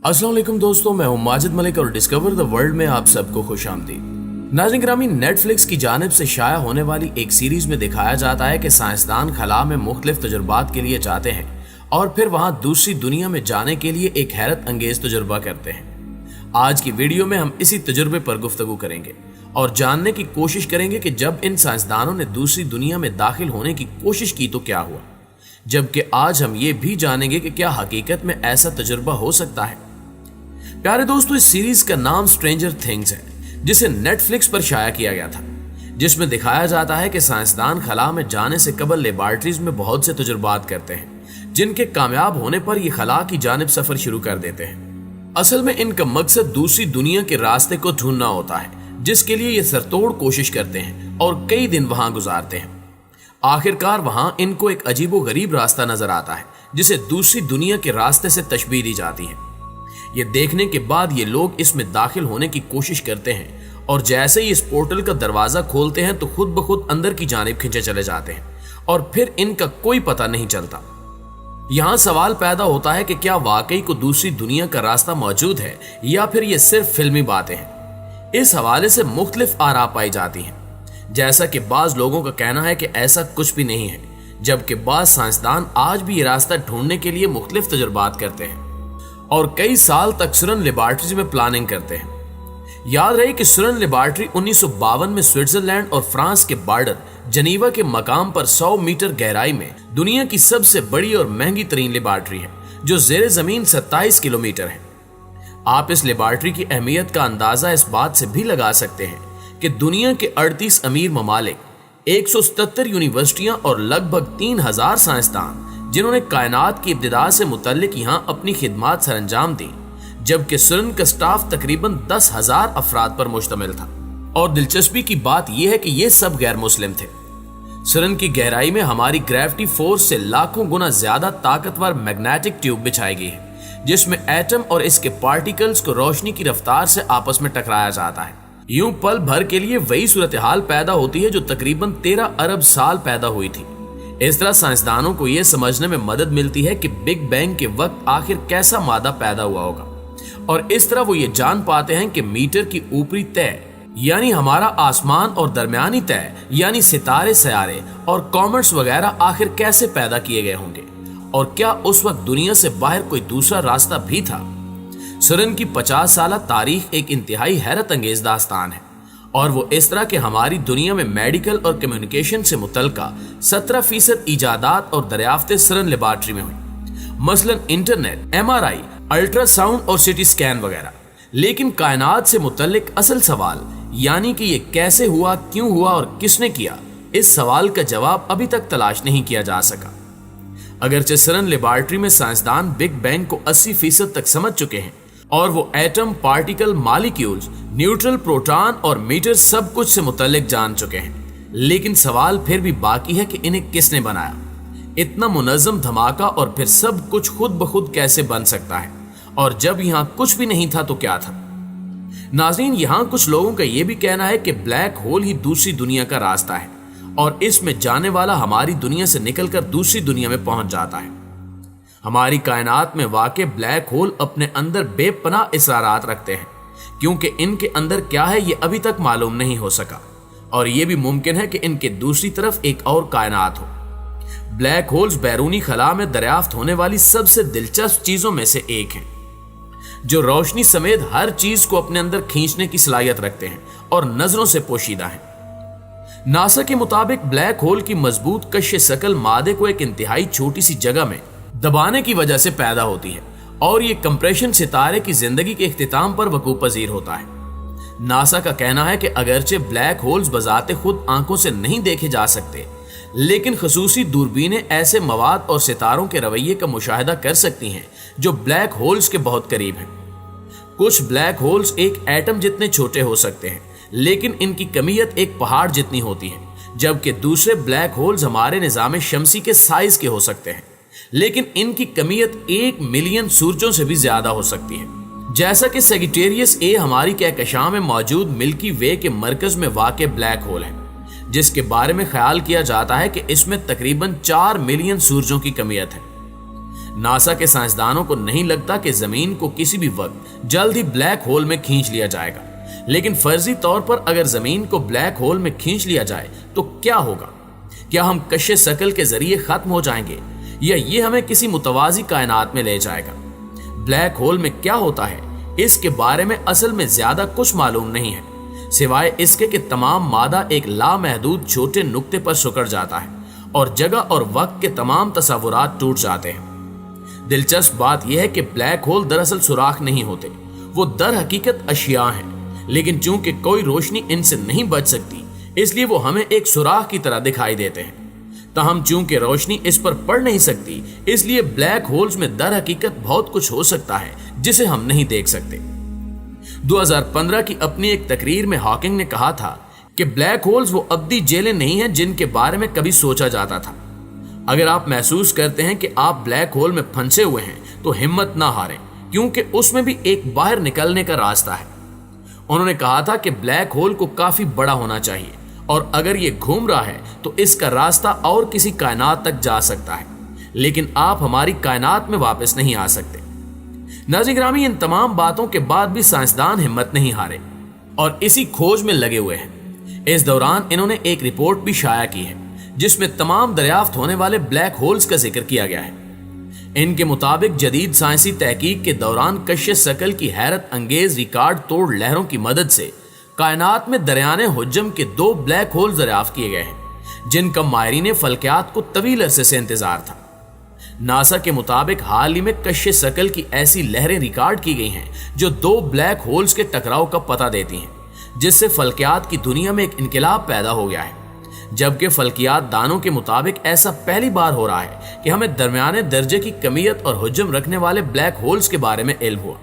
अस्सलाम वालेकुम दोस्तों, मैं हूं माजिद मलिक और डिस्कवर द वर्ल्ड में आप सबको खुशामदीद। नाज़रीन ग्रामी, नेटफ्लिक्स की जानिब से शाया होने वाली एक सीरीज में दिखाया जाता है कि साइंसदान खला में मुख्तलिफ तजुर्बात के लिए जाते हैं और फिर वहां दूसरी दुनिया में जाने के लिए एक हैरत अंगेज तजुर्बा करते हैं। आज की वीडियो में हम इसी तजुर्बे पर गुफ्तगू करेंगे और जानने की कोशिश करेंगे कि जब इन साइंसदानों ने दूसरी दुनिया में दाखिल होने की कोशिश की तो क्या हुआ, जबकि आज हम ये भी जानेंगे कि क्या हकीकत में ऐसा तजुर्बा हो सकता है। प्यारे दोस्तों, इस सीरीज का नाम स्ट्रेंजर थिंग्स है, जिसे नेटफ्लिक्स पर शाया किया गया था, जिसमें दिखाया जाता है कि साइंसदान खला में जाने से कबल लेबॉर्ट्रीज में बहुत से तजुर्बात करते हैं, जिनके कामयाब होने पर ये खला की जानिब सफर शुरू कर देते हैं। असल में इनका मकसद दूसरी दुनिया के रास्ते को ढूंढना होता है, जिसके लिए ये सरतोड़ कोशिश करते हैं और कई दिन वहां गुजारते हैं। आखिरकार वहां इनको एक अजीबो गरीब रास्ता नजर आता है, जिसे दूसरी दुनिया के रास्ते से तशबीह दी जाती है। ये देखने के बाद ये लोग इसमें दाखिल होने की कोशिश करते हैं और जैसे ही इस पोर्टल का दरवाजा खोलते हैं तो खुद ब खुद अंदर की जानिब खिंचे चले जाते हैं और फिर इनका कोई पता नहीं चलता। यहां सवाल पैदा होता है कि क्या वाकई को दूसरी दुनिया का रास्ता मौजूद है या फिर ये सिर्फ फिल्मी बातें हैं। इस हवाले से मुख्तलिफ आरा पाई जाती हैं, जैसा कि बाज लोगों का कहना है कि ऐसा कुछ भी नहीं है, जबकि बाज साइंसदान आज भी ये रास्ता ढूंढने के लिए मुख्तलिफ तजुर्बात करते हैं और कई साल तक सुरन लेबॉर्ट्रीज में प्लानिंग करते हैं। याद रहे कि सुरन लेबॉर्ट्री 1952 में स्विट्जरलैंड और फ्रांस के बॉर्डर जनीवा के मकाम पर 100 मीटर गहराई में दुनिया की सबसे बड़ी और महंगी तरीन लेबॉर्ट्री है, जो जेर जमीन 27 किलोमीटर है। आप इस लेबॉर्ट्री की अहमियत का अंदाजा इस बात से भी लगा सकते हैं कि दुनिया के 38 अमीर ममालिक, 177 यूनिवर्सिटियां और लगभग 3000 साइंसदान जिन्होंने कायनात की इब्तिदा से मुतल्लिक यहां अपनी खिदमात सरअंजाम दी, जबकि सुरन का स्टाफ तकरीबन 10,000 अफराद पर मुश्तमिल था। और दिलचस्पी की बात यह है कि ये सब गैर मुस्लिम थे। सुरन की गहराई में हमारी ग्रेविटी फोर्स से लाखों गुना ज्यादा ताकतवर मैग्नेटिक ट्यूब बिछाई गई है, जिसमें एटम और इसके पार्टिकल्स को रोशनी की रफ्तार से आपस में टकराया जाता है। यूं पल भर के लिए वही सूरत हाल पैदा होती है जो तकरीबन 13 अरब साल पैदा हुई थी। इस तरह साइंसदानों को यह समझने में मदद मिलती है कि बिग बैंग के वक्त आखिर कैसा मादा पैदा हुआ होगा, और इस तरह वो ये जान पाते हैं कि मीटर की ऊपरी तय यानी हमारा आसमान और दरमियानी तय यानी सितारे सयारे और कॉमेट्स वगैरह आखिर कैसे पैदा किए गए होंगे, और क्या उस वक्त दुनिया से बाहर कोई दूसरा रास्ता भी था। सुरन की 50 साल तारीख एक इंतहाई हैरत अंगेज दास्तान है, और वो इस तरह के हमारी दुनिया में मेडिकल और कम्युनिकेशन से मुतल्लिका 17% इजादात और दरियाफ्तें सुरन लेबॉर्ट्री में हुई, मसलन इंटरनेट, MRI, अल्ट्रासाउंड और सिटी स्कैन वगैरह। लेकिन कायनात से मुतल्लिक असल सवाल यानी कि ये कैसे हुआ, क्यों हुआ और किसने किया, इस सवाल का जवाब अभी तक तलाश नहीं किया जा सका। अगरचे सुरन लेबॉर्ट्री में साइंसदान बिग बैंग को 80% तक समझ चुके हैं और वो atom, particle, molecules, neutral, proton और मीटर सब कुछ से मुतल्लिक जान चुके हैं, लेकिन सवाल फिर भी बाकी है कि इन्हें किसने बनाया। इतना मुनज़्ज़म धमाका और फिर सब कुछ खुद ब खुद कैसे बन सकता है, और जब यहाँ कुछ भी नहीं था तो क्या था। नाज़रीन, यहाँ कुछ लोगों का यह भी कहना है कि ब्लैक होल ही दूसरी दुनिया का रास्ता है और इसमें जाने वाला हमारी दुनिया से निकलकर दूसरी दुनिया में पहुंच जाता है। हमारी कायनात में वाक़े ब्लैक होल अपने अंदर बेपनाह इसरारात रखते हैं, क्योंकि इनके अंदर क्या है ये अभी तक मालूम नहीं हो सका, और ये भी मुमकिन है कि इनके दूसरी तरफ एक और कायनात हो। ब्लैक होल्स बैरूनी खला में दरियाफ्त होने वाली सबसे दिलचस्प चीजों में से एक हैं, जो रोशनी समेत हर चीज को अपने अंदर खींचने की सलाहियत रखते हैं और नजरों से पोशीदा हैं। नासा के मुताबिक ब्लैक होल की मजबूत कश शकल मादे को एक इंतहाई छोटी सी जगह में दबाने की वजह से पैदा होती है, और ये कंप्रेशन सितारे की जिंदगी के इख्तिताम पर वकूअ पजीर होता है। नासा का कहना है कि अगरचे ब्लैक होल्स बजाते खुद आंखों से नहीं देखे जा सकते, लेकिन खसूसी दूरबीनें ऐसे मवाद और सितारों के रवैये का मुशाहिदा कर सकती हैं जो ब्लैक होल्स के बहुत करीब हैं। कुछ ब्लैक होल्स एक एटम जितने छोटे हो सकते हैं, लेकिन इनकी कमियत एक पहाड़ जितनी होती है, जबकि दूसरे ब्लैक होल्स हमारे निज़ाम शमसी के साइज के हो सकते हैं, लेकिन इनकी कमियत 1 मिलियन सूरजों से भी ज्यादा हो सकती है। जैसा कि सेजिटेरियस ए हमारी कहकशां में मौजूद मिल्की वे के मरकज में वाक़ ब्लैक होल है, जिसके बारे में ख्याल किया जाता है कि इसमें तकरीबन 4 मिलियन सूरजों की कमियत है। नासा के साइंसदानों को नहीं लगता कि जमीन को किसी भी वक्त जल्द ही ब्लैक होल में खींच लिया जाएगा, लेकिन फर्जी तौर पर अगर जमीन को ब्लैक होल में खींच लिया जाए तो क्या होगा? क्या हम कश्श शकल के जरिए खत्म हो जाएंगे या ये हमें किसी मुतवाजी कायनात में ले जाएगा? ब्लैक होल में क्या होता है इसके बारे में असल में ज्यादा कुछ मालूम नहीं है, सिवाय इसके कि तमाम मादा एक लामहदूद छोटे नुक्ते पर सिकुड़ जाता है और जगह और वक्त के तमाम तस्वुरात टूट जाते हैं। दिलचस्प बात यह है कि ब्लैक होल दरअसल सुराख नहीं होते, वो दर हकीकत अशिया हैं, लेकिन चूंकि कोई रोशनी इनसे नहीं बच सकती इसलिए वो हमें एक सुराख की तरह दिखाई देते हैं। ताहम चूंकि रोशनी इस पर पड़ नहीं सकती इसलिए ब्लैक होल्स में दर हकीकत बहुत कुछ हो सकता है जिसे हम नहीं देख सकते। 2015 की अपनी एक तकरीर में हॉकिंग ने कहा था कि ब्लैक होल्स वो अब्दी जेलें नहीं हैं जिनके बारे में कभी सोचा जाता था। अगर आप महसूस करते हैं कि आप ब्लैक होल में फंसे हुए हैं तो हिम्मत ना हारें, क्योंकि उसमें भी एक बाहर निकलने का रास्ता है। उन्होंने कहा था कि ब्लैक होल को काफी बड़ा होना चाहिए और अगर ये घूम रहा है तो इसका रास्ता और किसी कायनात तक जा सकता है, लेकिन आप हमारी कायनात में वापस नहीं आ सकते। नाज़रीन ग्रामी, इन तमाम बातों के बाद भी साइंसदान हिम्मत नहीं हारे और इसी खोज में लगे हुए हैं। इस दौरान इन्होंने एक रिपोर्ट भी शाया की है जिसमें तमाम दरियाफ्त होने वाले ब्लैक होल्स का जिक्र किया गया है। इनके मुताबिक जदीद साइंसी तहकीक के दौरान कश्श शकल की हैरत अंगेज रिकॉर्ड तोड़ लहरों की मदद से कायनात में दरियाने हुज्जम के 2 ब्लैक होल दरियाफ्त किए गए हैं, जिनका माहिरीन फल्कियात को तवील अरसे से इंतजार था। नासा के मुताबिक हाल ही में कश्श शकल की ऐसी लहरें रिकॉर्ड की गई हैं जो 2 ब्लैक होल्स के टकराव का पता देती हैं, जिससे फल्कियात की दुनिया में एक इनकलाब पैदा हो गया है। जबकि फल्कियात दानों के मुताबिक ऐसा पहली बार हो रहा है कि हमें दरमियाने दर्जे की कमियत और हुज्जम रखने वाले ब्लैक होल्स के बारे में इल्म हुआ।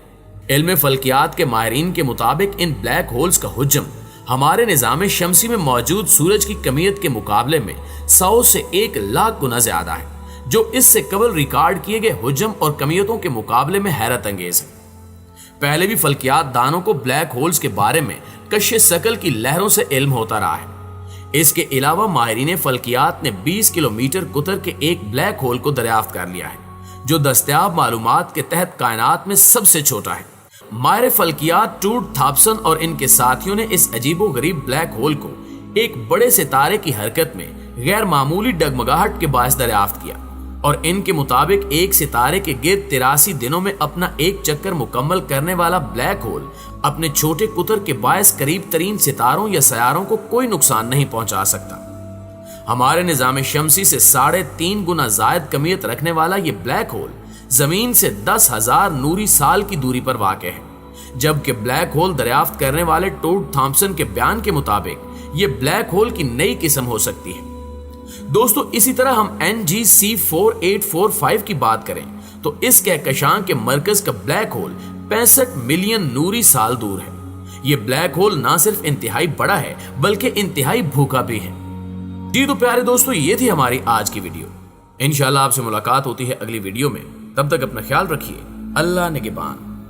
इल्म फल्कियात के माहिरीन के मुताबिक इन ब्लैक होल्स का हुज्जम हमारे निज़ाम शमसी में मौजूद सूरज की कमियत के मुकाबले में 100 से 1 लाख गुना ज्यादा है, जो इससे कबल रिकॉर्ड किए गए हुज्जम और कमियतों के मुकाबले में हैरत अंगेज है। पहले भी फल्कियात दानों को ब्लैक होल्स के बारे में कश्श शकल की लहरों से इल्म होता रहा है। इसके अलावा माहिरीन फल्कियात ने 20 किलोमीटर कुतर के एक ब्लैक होल को दरियाफ्त कर लिया है, जो दस्तयाब मालूमात के तहत कायनात में सबसे छोटा है। माहिर फल्कियात टूड थॉम्पसन और इनके साथियों ने इस अजीबो गरीब ब्लैक होल को एक बड़े सितारे की हरकत में गैर मामूली डगमगाहट के बायस दरियाफ्त किया और इनके मुताबिक एक सितारे के गिर्द 83 दिनों में अपना एक चक्कर मुकम्मल करने वाला ब्लैक होल अपने छोटे कुतर के बायस करीब तरीन सितारों या सयारों को कोई नुकसान नहीं पहुंचा सकता। हमारे निजाम शमसी से 3.5 गुना जायद कमियत रखने वाला ये ब्लैक होल जमीन से 10,000 नूरी साल की दूरी पर वाक़ है, जबकि ब्लैक होल दरियाफ्त करने वाले टोड थॉम्पसन के बयान के मुताबिक ये ब्लैक होल की नई किस्म हो सकती है। दोस्तों, इसी तरह हम NGC 4845 की बात करें तो इस कहकशां के मरकज का ब्लैक होल 65 मिलियन नूरी साल दूर है। ये ब्लैक होल ना सिर्फ इंतहाई बड़ा है बल्कि इंतहाई भूखा भी है। जी तो प्यारे दोस्तों, ये थी हमारी आज की वीडियो। इंशाल्लाह आपसे मुलाकात होती है अगली वीडियो में। तब तक अपना ख्याल रखिए। अल्लाह निगहबान।